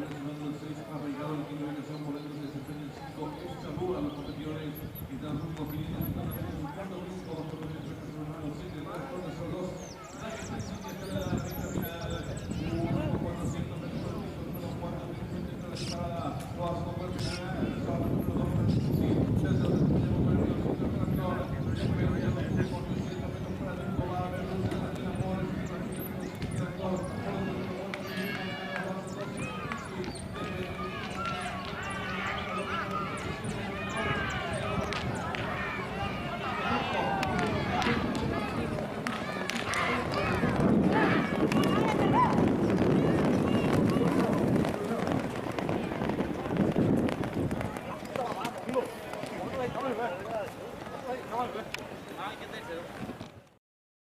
presionando el 6, arraigado en la ubicación, volando el desempeño el 5, un saludo a los competidores que están en los últimos 550 metros, un cuarto minuto, 2 por metros, 7, 3 por 2, la que está en la recta final, 400 metros por piso, número 4, minutos de la disparada, todas con buen final, sábado número 2, sí, ya se lo tenemos con el velocidad del tractor, pero ya lo tuvo con 200 metros para el va a haber luz de la amor, el tractor, Ay, ¿qué te